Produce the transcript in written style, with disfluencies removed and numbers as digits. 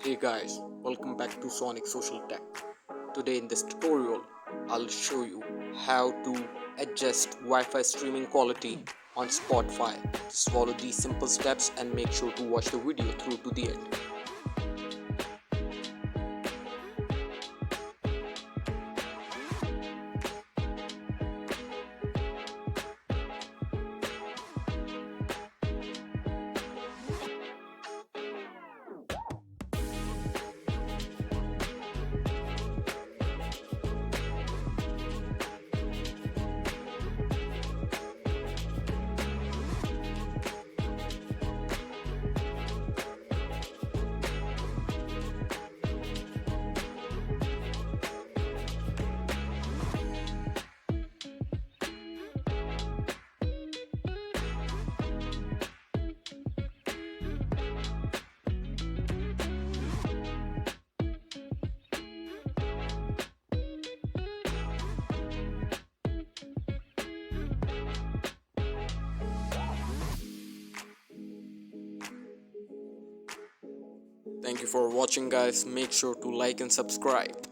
Hey guys, welcome back to Sonic Social Tech. Today in this tutorial, I'll show you how to adjust Wi-Fi streaming quality on Spotify. Just follow these simple steps and make sure to watch the video through to the end. Thank you for watching guys. Make sure to like and subscribe.